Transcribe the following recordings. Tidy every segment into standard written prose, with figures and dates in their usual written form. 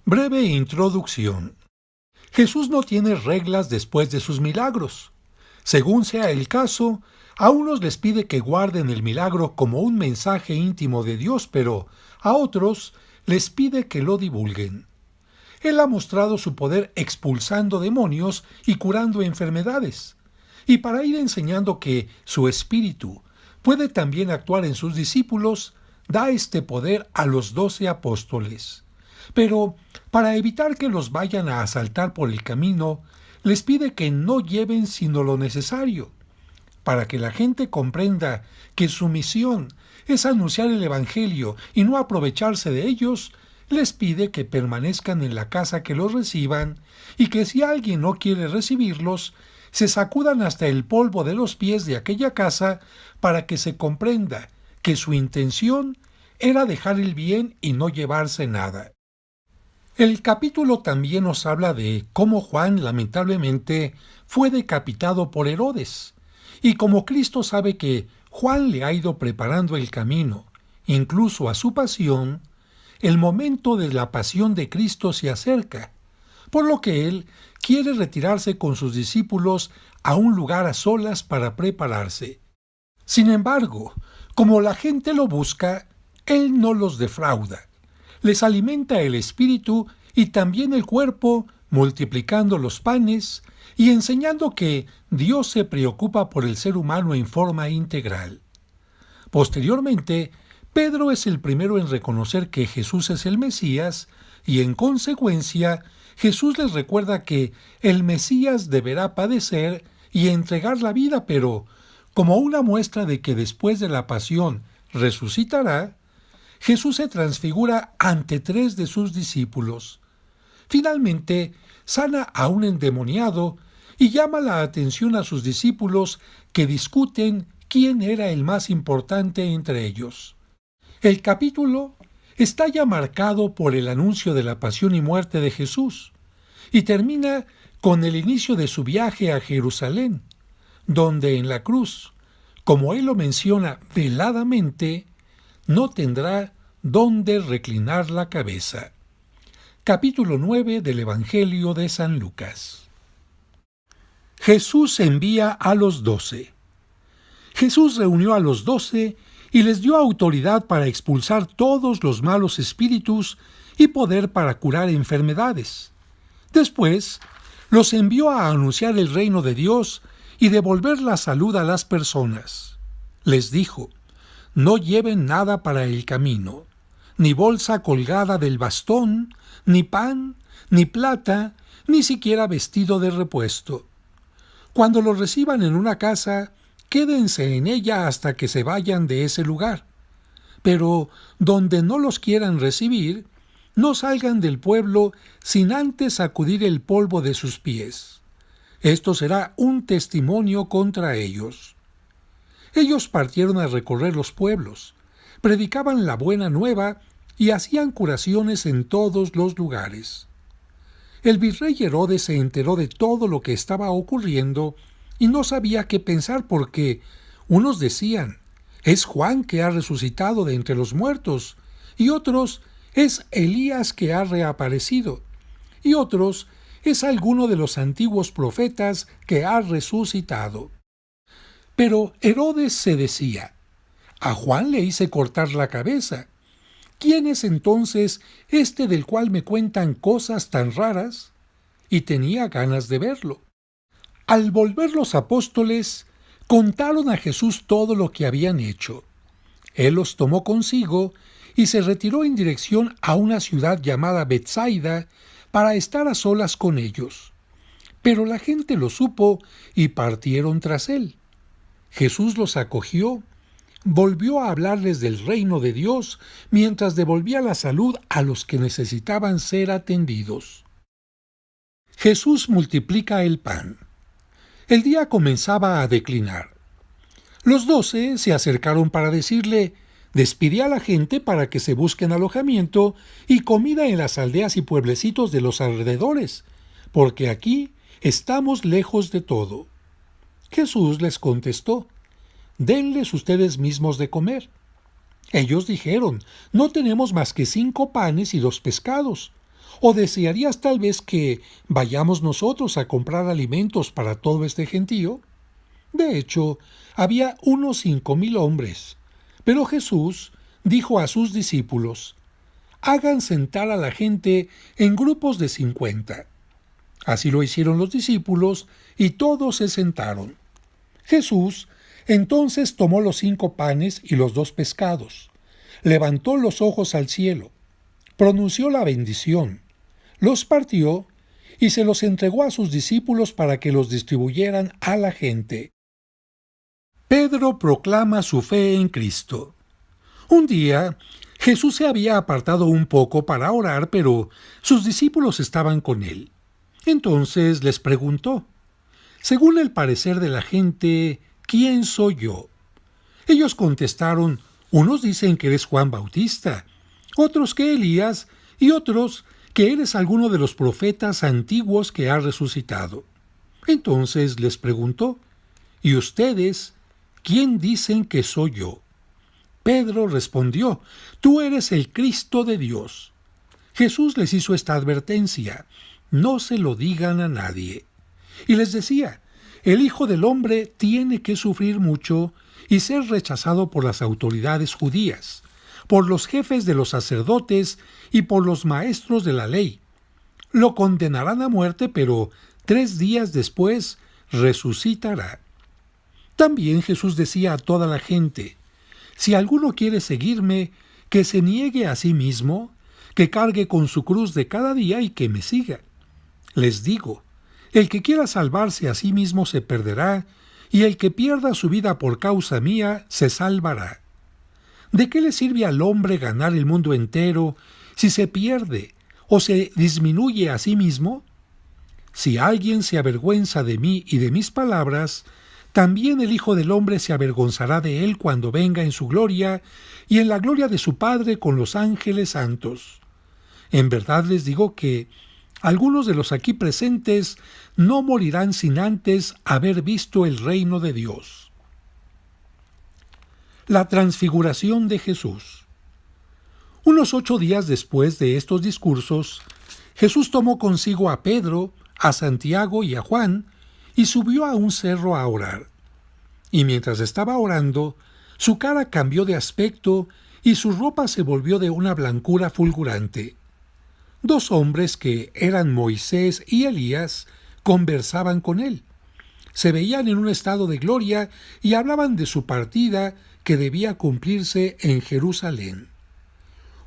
Breve introducción. Jesús no tiene reglas después de sus milagros. Según sea el caso, a unos les pide que guarden el milagro como un mensaje íntimo de Dios, pero a otros les pide que lo divulguen. Él ha mostrado su poder expulsando demonios y curando enfermedades. Y para ir enseñando que su espíritu puede también actuar en sus discípulos, da este poder a los 12 apóstoles. Pero, para evitar que los vayan a asaltar por el camino, les pide que no lleven sino lo necesario. Para que la gente comprenda que su misión es anunciar el Evangelio y no aprovecharse de ellos, les pide que permanezcan en la casa que los reciban y que si alguien no quiere recibirlos, se sacudan hasta el polvo de los pies de aquella casa para que se comprenda que su intención era dejar el bien y no llevarse nada. El capítulo también nos habla de cómo Juan lamentablemente fue decapitado por Herodes, y como Cristo sabe que Juan le ha ido preparando el camino, incluso a su pasión, el momento de la pasión de Cristo se acerca, por lo que él quiere retirarse con sus discípulos a un lugar a solas para prepararse. Sin embargo, como la gente lo busca, él no los defrauda. Les alimenta el espíritu y también el cuerpo, multiplicando los panes y enseñando que Dios se preocupa por el ser humano en forma integral. Posteriormente, Pedro es el primero en reconocer que Jesús es el Mesías y, en consecuencia, Jesús les recuerda que el Mesías deberá padecer y entregar la vida, pero, como una muestra de que después de la pasión resucitará, Jesús se transfigura ante 3 de sus discípulos. Finalmente, sana a un endemoniado y llama la atención a sus discípulos que discuten quién era el más importante entre ellos. El capítulo está ya marcado por el anuncio de la pasión y muerte de Jesús y termina con el inicio de su viaje a Jerusalén, donde en la cruz, como él lo menciona veladamente, no tendrá dónde reclinar la cabeza. Capítulo 9 del Evangelio de San Lucas. Jesús envía a los 12. Jesús reunió a los 12 y les dio autoridad para expulsar todos los malos espíritus y poder para curar enfermedades. Después, los envió a anunciar el reino de Dios y devolver la salud a las personas. Les dijo: no lleven nada para el camino, ni bolsa colgada del bastón, ni pan, ni plata, ni siquiera vestido de repuesto. Cuando los reciban en una casa, quédense en ella hasta que se vayan de ese lugar. Pero donde no los quieran recibir, no salgan del pueblo sin antes sacudir el polvo de sus pies. Esto será un testimonio contra ellos. Ellos partieron a recorrer los pueblos, predicaban la buena nueva y hacían curaciones en todos los lugares. El virrey Herodes se enteró de todo lo que estaba ocurriendo y no sabía qué pensar porque unos decían: es Juan que ha resucitado de entre los muertos, y otros: es Elías que ha reaparecido, y otros: es alguno de los antiguos profetas que ha resucitado. Pero Herodes se decía: a Juan le hice cortar la cabeza. ¿Quién es entonces este del cual me cuentan cosas tan raras? Y tenía ganas de verlo. Al volver los apóstoles, contaron a Jesús todo lo que habían hecho. Él los tomó consigo y se retiró en dirección a una ciudad llamada Betsaida para estar a solas con ellos. Pero la gente lo supo y partieron tras él. Jesús los acogió, volvió a hablarles del reino de Dios mientras devolvía la salud a los que necesitaban ser atendidos. Jesús multiplica el pan. El día comenzaba a declinar. Los 12 se acercaron para decirle: despide a la gente para que se busquen alojamiento y comida en las aldeas y pueblecitos de los alrededores, porque aquí estamos lejos de todo. Jesús les contestó: denles ustedes mismos de comer. Ellos dijeron: no tenemos más que 5 panes y 2 pescados. ¿O desearías tal vez que vayamos nosotros a comprar alimentos para todo este gentío? De hecho, había unos 5,000 hombres. Pero Jesús dijo a sus discípulos: hagan sentar a la gente en grupos de 50. Así lo hicieron los discípulos y todos se sentaron. Jesús entonces tomó los 5 panes y los 2 pescados, levantó los ojos al cielo, pronunció la bendición, los partió y se los entregó a sus discípulos para que los distribuyeran a la gente. Pedro proclama su fe en Cristo. Un día, Jesús se había apartado un poco para orar, pero sus discípulos estaban con él. Entonces les preguntó: según el parecer de la gente, ¿quién soy yo? Ellos contestaron: unos dicen que eres Juan Bautista, otros que Elías, y otros que eres alguno de los profetas antiguos que ha resucitado. Entonces les preguntó: ¿y ustedes quién dicen que soy yo? Pedro respondió: tú eres el Cristo de Dios. Jesús les hizo esta advertencia: no se lo digan a nadie. Y les decía: el Hijo del Hombre tiene que sufrir mucho y ser rechazado por las autoridades judías, por los jefes de los sacerdotes y por los maestros de la ley. Lo condenarán a muerte, pero 3 días después resucitará. También Jesús decía a toda la gente: si alguno quiere seguirme, que se niegue a sí mismo, que cargue con su cruz de cada día y que me siga. Les digo, el que quiera salvarse a sí mismo se perderá, y el que pierda su vida por causa mía se salvará. ¿De qué le sirve al hombre ganar el mundo entero si se pierde o se disminuye a sí mismo? Si alguien se avergüenza de mí y de mis palabras, también el Hijo del Hombre se avergonzará de él cuando venga en su gloria y en la gloria de su Padre con los ángeles santos. En verdad les digo que algunos de los aquí presentes no morirán sin antes haber visto el reino de Dios. La transfiguración de Jesús. Unos 8 días después de estos discursos, Jesús tomó consigo a Pedro, a Santiago y a Juan, y subió a un cerro a orar. Y mientras estaba orando, su cara cambió de aspecto y su ropa se volvió de una blancura fulgurante. 2 hombres que eran Moisés y Elías conversaban con él. Se veían en un estado de gloria y hablaban de su partida que debía cumplirse en Jerusalén.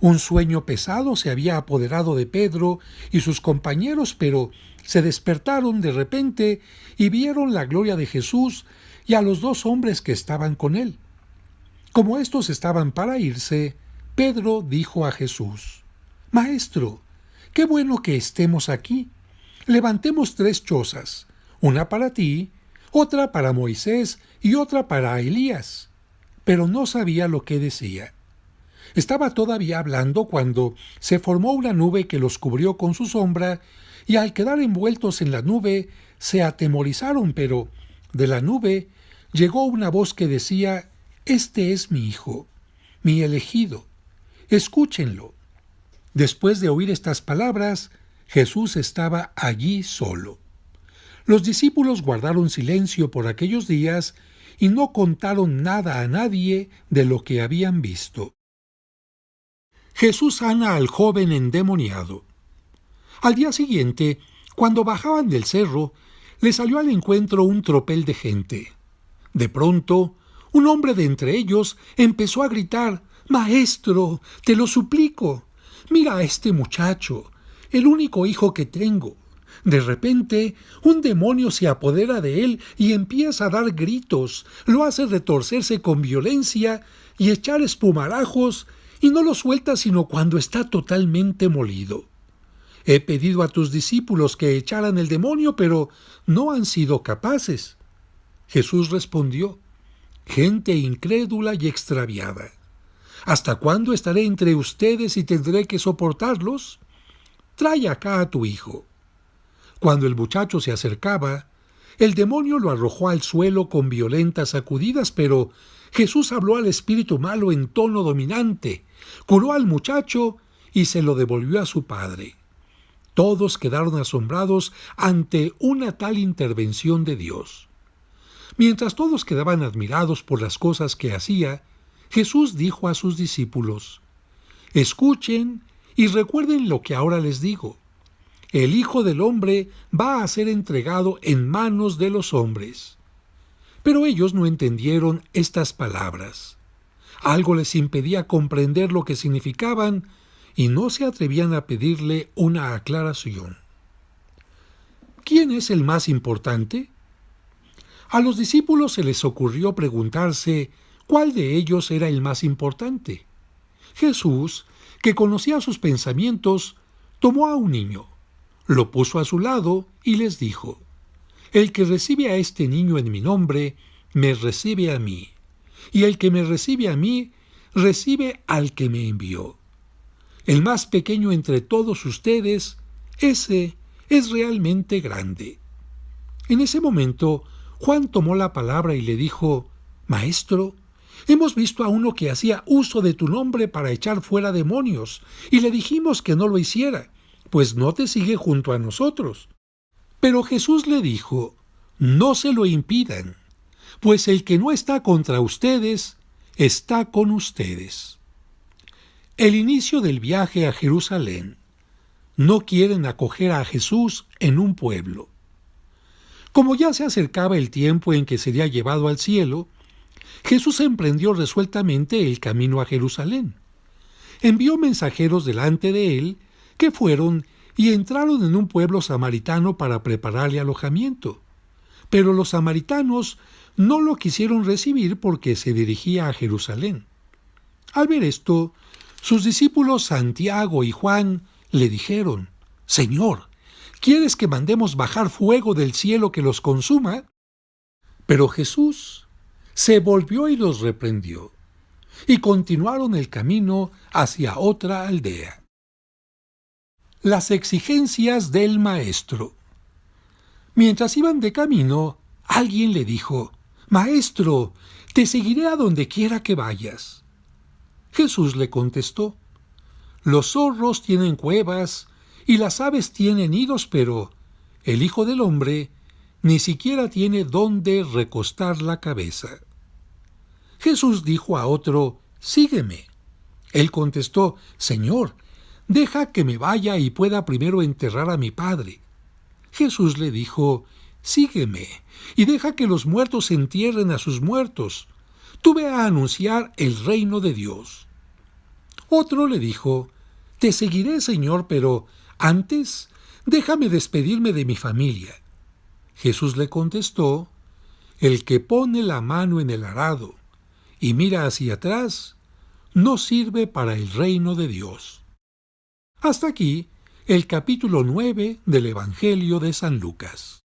Un sueño pesado se había apoderado de Pedro y sus compañeros, pero se despertaron de repente y vieron la gloria de Jesús y a los 2 hombres que estaban con él. Como estos estaban para irse, Pedro dijo a Jesús: Maestro, qué bueno que estemos aquí. Levantemos 3 chozas, una para ti, otra para Moisés y otra para Elías. Pero no sabía lo que decía. Estaba todavía hablando cuando se formó una nube que los cubrió con su sombra, y al quedar envueltos en la nube se atemorizaron, pero de la nube llegó una voz que decía: Este es mi Hijo, mi elegido, escúchenlo. Después de oír estas palabras, Jesús estaba allí solo. Los discípulos guardaron silencio por aquellos días y no contaron nada a nadie de lo que habían visto. Jesús sana al joven endemoniado. Al día siguiente, cuando bajaban del cerro, le salió al encuentro un tropel de gente. De pronto, un hombre de entre ellos empezó a gritar: «Maestro, te lo suplico, mira a este muchacho, el único hijo que tengo. De repente, un demonio se apodera de él y empieza a dar gritos, lo hace retorcerse con violencia y echar espumarajos, y no lo suelta sino cuando está totalmente molido. He pedido a tus discípulos que echaran el demonio, pero no han sido capaces». Jesús respondió: «Gente incrédula y extraviada, ¿hasta cuándo estaré entre ustedes y tendré que soportarlos? Trae acá a tu hijo». Cuando el muchacho se acercaba, el demonio lo arrojó al suelo con violentas sacudidas, pero Jesús habló al espíritu malo en tono dominante, curó al muchacho y se lo devolvió a su padre. Todos quedaron asombrados ante una tal intervención de Dios. Mientras todos quedaban admirados por las cosas que hacía, Jesús dijo a sus discípulos: «Escuchen y recuerden lo que ahora les digo. El Hijo del Hombre va a ser entregado en manos de los hombres». Pero ellos no entendieron estas palabras. Algo les impedía comprender lo que significaban y no se atrevían a pedirle una aclaración. ¿Quién es el más importante? A los discípulos se les ocurrió preguntarse cuál de ellos era el más importante. Jesús, que conocía sus pensamientos, tomó a un niño, lo puso a su lado y les dijo: «El que recibe a este niño en mi nombre, me recibe a mí, y el que me recibe a mí, recibe al que me envió. El más pequeño entre todos ustedes, ese es realmente grande». En ese momento, Juan tomó la palabra y le dijo: «Maestro, hemos visto a uno que hacía uso de tu nombre para echar fuera demonios, y le dijimos que no lo hiciera, pues no te sigue junto a nosotros». Pero Jesús le dijo: «No se lo impidan, pues el que no está contra ustedes, está con ustedes». El inicio del viaje a Jerusalén. No quieren acoger a Jesús en un pueblo. Como ya se acercaba el tiempo en que sería llevado al cielo, Jesús emprendió resueltamente el camino a Jerusalén. Envió mensajeros delante de él, que fueron y entraron en un pueblo samaritano para prepararle alojamiento. Pero los samaritanos no lo quisieron recibir porque se dirigía a Jerusalén. Al ver esto, sus discípulos Santiago y Juan le dijeron: «Señor, ¿quieres que mandemos bajar fuego del cielo que los consuma?». Pero Jesús se volvió y los reprendió, y continuaron el camino hacia otra aldea. Las exigencias del Maestro. Mientras iban de camino, alguien le dijo: «Maestro, te seguiré a donde quiera que vayas». Jesús le contestó: «Los zorros tienen cuevas y las aves tienen nidos, pero el Hijo del Hombre ni siquiera tiene dónde recostar la cabeza». Jesús dijo a otro: «Sígueme». Él contestó: «Señor, deja que me vaya y pueda primero enterrar a mi padre». Jesús le dijo: «Sígueme y deja que los muertos entierren a sus muertos. Tú ve a anunciar el reino de Dios». Otro le dijo: «Te seguiré, Señor, pero antes déjame despedirme de mi familia». Jesús le contestó: «El que pone la mano en el arado y mira hacia atrás, no sirve para el reino de Dios». Hasta aquí el capítulo 9 del Evangelio de San Lucas.